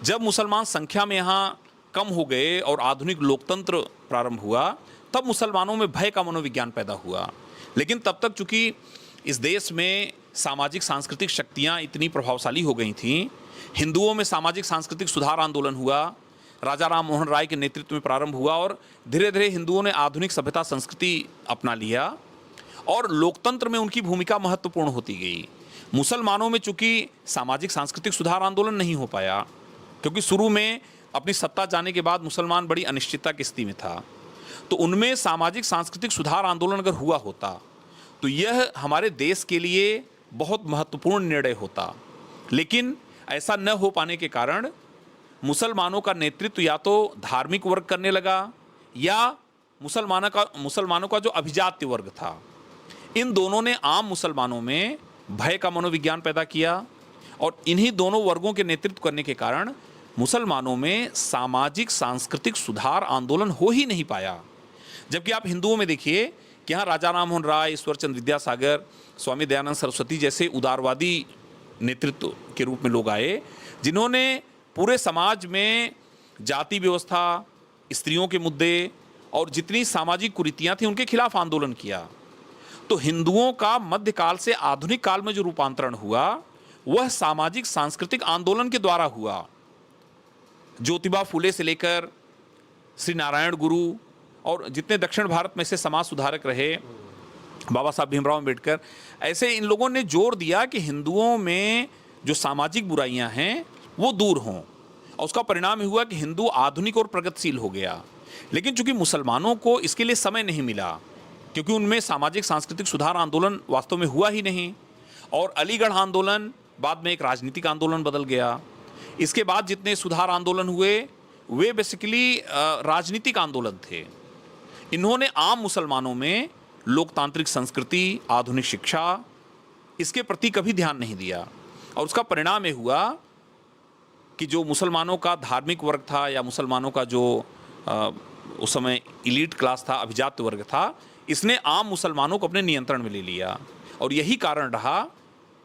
जब मुसलमान संख्या में यहाँ कम हो गए और आधुनिक लोकतंत्र प्रारंभ हुआ, तब मुसलमानों में भय का मनोविज्ञान पैदा हुआ। लेकिन तब तक चूंकि इस देश में सामाजिक सांस्कृतिक शक्तियाँ इतनी प्रभावशाली हो गई थीं, हिंदुओं में सामाजिक सांस्कृतिक सुधार आंदोलन हुआ, राजा राम मोहन राय के नेतृत्व में प्रारंभ हुआ और धीरे धीरे हिंदुओं ने आधुनिक सभ्यता संस्कृति अपना लिया और लोकतंत्र में उनकी भूमिका महत्वपूर्ण होती गई। मुसलमानों में चूंकि सामाजिक सांस्कृतिक सुधार आंदोलन नहीं हो पाया, क्योंकि शुरू में अपनी सत्ता जाने के बाद मुसलमान बड़ी अनिश्चितता की स्थिति में था, तो उनमें सामाजिक सांस्कृतिक सुधार आंदोलन अगर हुआ होता तो यह हमारे देश के लिए बहुत महत्वपूर्ण निर्णय होता। लेकिन ऐसा न हो पाने के कारण मुसलमानों का नेतृत्व या तो धार्मिक वर्ग करने लगा या मुसलमानों का जो अभिजात्य वर्ग था, इन दोनों ने आम मुसलमानों में भय का मनोविज्ञान पैदा किया और इन्हीं दोनों वर्गों के नेतृत्व करने के कारण मुसलमानों में सामाजिक सांस्कृतिक सुधार आंदोलन हो ही नहीं पाया। जबकि आप हिंदुओं में देखिए कि यहाँ राजा राम मोहन राय, ईश्वरचंद्र विद्यासागर, स्वामी दयानंद सरस्वती जैसे उदारवादी नेतृत्व के रूप में लोग आए, जिन्होंने पूरे समाज में जाति व्यवस्था, स्त्रियों के मुद्दे और जितनी सामाजिक कुरीतियाँ थीं उनके खिलाफ आंदोलन किया। तो हिंदुओं का मध्यकाल से आधुनिक काल में जो रूपांतरण हुआ वह सामाजिक सांस्कृतिक आंदोलन के द्वारा हुआ। ज्योतिबा फुले से लेकर श्री नारायण गुरु और जितने दक्षिण भारत में से समाज सुधारक रहे, बाबा साहब भीमराव अम्बेडकर, ऐसे इन लोगों ने जोर दिया कि हिंदुओं में जो सामाजिक बुराइयां हैं वो दूर हों और उसका परिणाम हुआ कि हिंदू आधुनिक और प्रगतिशील हो गया। लेकिन चूंकि मुसलमानों को इसके लिए समय नहीं मिला, क्योंकि उनमें सामाजिक सांस्कृतिक सुधार आंदोलन वास्तव में हुआ ही नहीं और अलीगढ़ आंदोलन बाद में एक राजनीतिक आंदोलन बदल गया। इसके बाद जितने सुधार आंदोलन हुए वे बेसिकली राजनीतिक आंदोलन थे। इन्होंने आम मुसलमानों में लोकतांत्रिक संस्कृति, आधुनिक शिक्षा, इसके प्रति कभी ध्यान नहीं दिया और उसका परिणाम ये हुआ कि जो मुसलमानों का धार्मिक वर्ग था या मुसलमानों का जो उस समय इलीट क्लास था, अभिजात वर्ग था, इसने आम मुसलमानों को अपने नियंत्रण में ले लिया और यही कारण रहा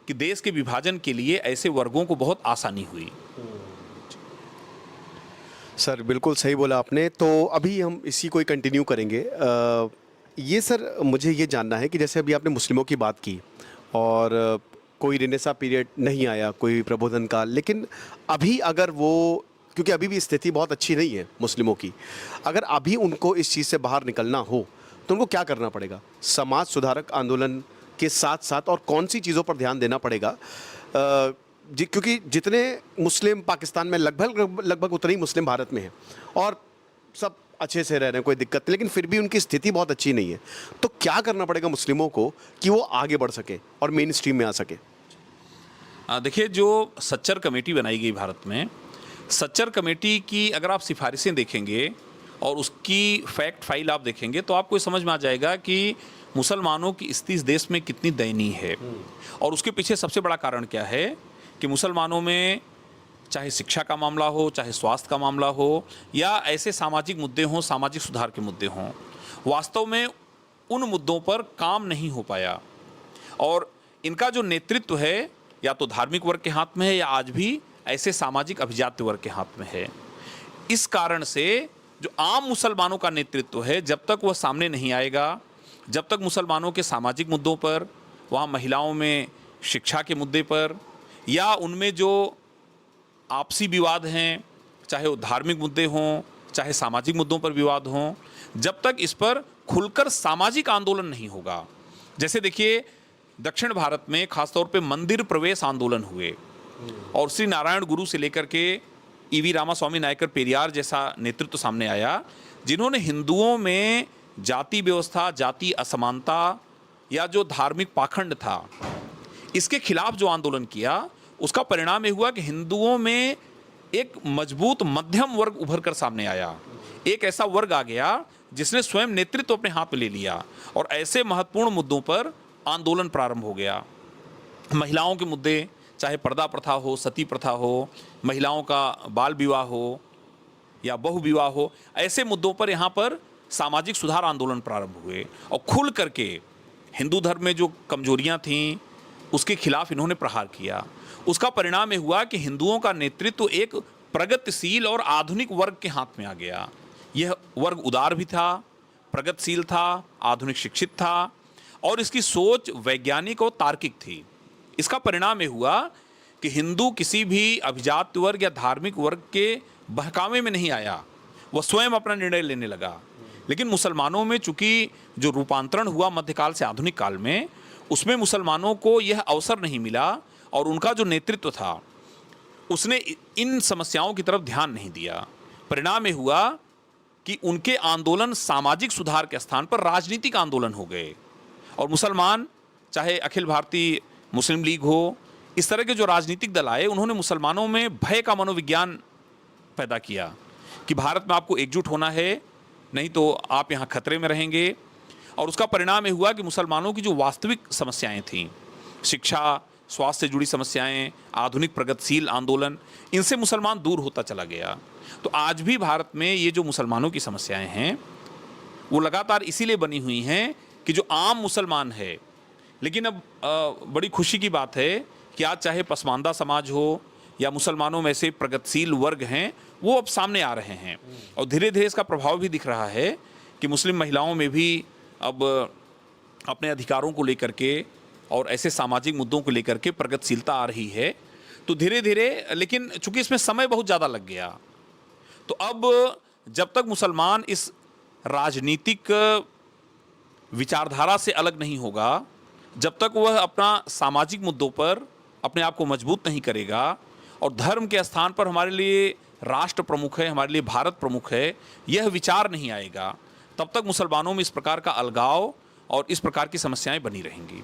कि देश के विभाजन के लिए ऐसे वर्गों को बहुत आसानी हुई। सर बिल्कुल सही बोला आपने। तो अभी हम इसी को ही कंटिन्यू करेंगे। ये सर मुझे ये जानना है कि जैसे अभी आपने मुस्लिमों की बात की और कोई रेनेसा पीरियड नहीं आया, कोई प्रबोधन काल, लेकिन अभी अगर वो, क्योंकि अभी भी स्थिति बहुत अच्छी नहीं है मुस्लिमों की, अगर अभी उनको इस चीज़ से बाहर निकलना हो तो उनको क्या करना पड़ेगा समाज सुधारक आंदोलन के साथ साथ, और कौन सी चीज़ों पर ध्यान देना पड़ेगा? क्योंकि जितने मुस्लिम पाकिस्तान में लगभग उतने ही मुस्लिम भारत में हैं और सब अच्छे से रह रहे हैं, कोई दिक्कत नहीं, लेकिन फिर भी उनकी स्थिति बहुत अच्छी नहीं है। तो क्या करना पड़ेगा मुस्लिमों को कि वो आगे बढ़ सके और मेन स्ट्रीम में आ सके? देखिए, जो सच्चर कमेटी बनाई गई भारत में, सच्चर कमेटी की अगर आप सिफारिशें देखेंगे और उसकी फैक्ट फाइल आप देखेंगे तो आपको समझ में आ जाएगा कि मुसलमानों की स्थिति इस देश में कितनी दयनीय है। और उसके पीछे सबसे बड़ा कारण क्या है कि मुसलमानों में चाहे शिक्षा का मामला हो, चाहे स्वास्थ्य का मामला हो या ऐसे सामाजिक मुद्दे हों, सामाजिक सुधार के मुद्दे हों, वास्तव में उन मुद्दों पर काम नहीं हो पाया। और इनका जो नेतृत्व है या तो धार्मिक वर्ग के हाथ में है या आज भी ऐसे सामाजिक अभिजात्य वर्ग के हाथ में है। इस कारण से जो आम मुसलमानों का नेतृत्व है, जब तक वह सामने नहीं आएगा, जब तक मुसलमानों के सामाजिक मुद्दों पर, वहाँ महिलाओं में शिक्षा के मुद्दे पर या उनमें जो आपसी विवाद हैं, चाहे वो धार्मिक मुद्दे हों, चाहे सामाजिक मुद्दों पर विवाद हों, जब तक इस पर खुलकर सामाजिक आंदोलन नहीं होगा। जैसे देखिए, दक्षिण भारत में खासतौर पे मंदिर प्रवेश आंदोलन हुए और श्री नारायण गुरु से लेकर के ईवी रामास्वामी नायकर पेरियार जैसा नेतृत्व सामने आया, जिन्होंने हिंदुओं में जाति व्यवस्था, जाति असमानता या जो धार्मिक पाखंड था, इसके खिलाफ जो आंदोलन किया, उसका परिणाम ये हुआ कि हिंदुओं में एक मजबूत मध्यम वर्ग उभर कर सामने आया। एक ऐसा वर्ग आ गया जिसने स्वयं नेतृत्व अपने हाथ में ले लिया और ऐसे महत्वपूर्ण मुद्दों पर आंदोलन प्रारंभ हो गया। महिलाओं के मुद्दे, चाहे पर्दा प्रथा हो, सती प्रथा हो, महिलाओं का बाल विवाह हो या बहु विवाह हो, ऐसे मुद्दों पर यहाँ पर सामाजिक सुधार आंदोलन प्रारंभ हुए और खुल करके हिंदू धर्म में जो कमजोरियाँ थीं उसके खिलाफ इन्होंने प्रहार किया। उसका परिणाम ये हुआ कि हिंदुओं का नेतृत्व एक प्रगतिशील और आधुनिक वर्ग के हाथ में आ गया। यह वर्ग उदार भी था, प्रगतिशील था, आधुनिक शिक्षित था और इसकी सोच वैज्ञानिक और तार्किक थी। इसका परिणाम यह हुआ कि हिंदू किसी भी अभिजात वर्ग या धार्मिक वर्ग के बहकावे में नहीं आया, वह स्वयं अपना निर्णय लेने लगा। लेकिन मुसलमानों में चूंकि जो रूपांतरण हुआ मध्यकाल से आधुनिक काल में, उसमें मुसलमानों को यह अवसर नहीं मिला और उनका जो नेतृत्व था उसने इन समस्याओं की तरफ ध्यान नहीं दिया। परिणाम ये हुआ कि उनके आंदोलन सामाजिक सुधार के स्थान पर राजनीतिक आंदोलन हो गए और मुसलमान, चाहे अखिल भारतीय मुस्लिम लीग हो, इस तरह के जो राजनीतिक दल आए, उन्होंने मुसलमानों में भय का मनोविज्ञान पैदा किया कि भारत में आपको एकजुट होना है, नहीं तो आप यहाँ खतरे में रहेंगे। और उसका परिणाम ये हुआ कि मुसलमानों की जो वास्तविक समस्याएं थीं, शिक्षा, स्वास्थ्य से जुड़ी समस्याएं, आधुनिक प्रगतिशील आंदोलन, इनसे मुसलमान दूर होता चला गया। तो आज भी भारत में ये जो मुसलमानों की समस्याएं हैं वो लगातार इसीलिए बनी हुई हैं कि जो आम मुसलमान है, लेकिन अब बड़ी खुशी की बात है कि आज चाहे पसमानदा समाज हो या मुसलमानों में से प्रगतिशील वर्ग हैं, वो अब सामने आ रहे हैं और धीरे धीरे इसका प्रभाव भी दिख रहा है कि मुस्लिम महिलाओं में भी अब अपने अधिकारों को लेकर के और ऐसे सामाजिक मुद्दों को लेकर के प्रगतिशीलता आ रही है। तो धीरे धीरे, लेकिन चूंकि इसमें समय बहुत ज़्यादा लग गया, तो अब जब तक मुसलमान इस राजनीतिक विचारधारा से अलग नहीं होगा, जब तक वह अपना सामाजिक मुद्दों पर अपने आप को मजबूत नहीं करेगा और धर्म के स्थान पर हमारे लिए राष्ट्र प्रमुख है, हमारे लिए भारत प्रमुख है, यह विचार नहीं आएगा, तब तक मुसलमानों में इस प्रकार का अलगाव और इस प्रकार की समस्याएं बनी रहेंगी।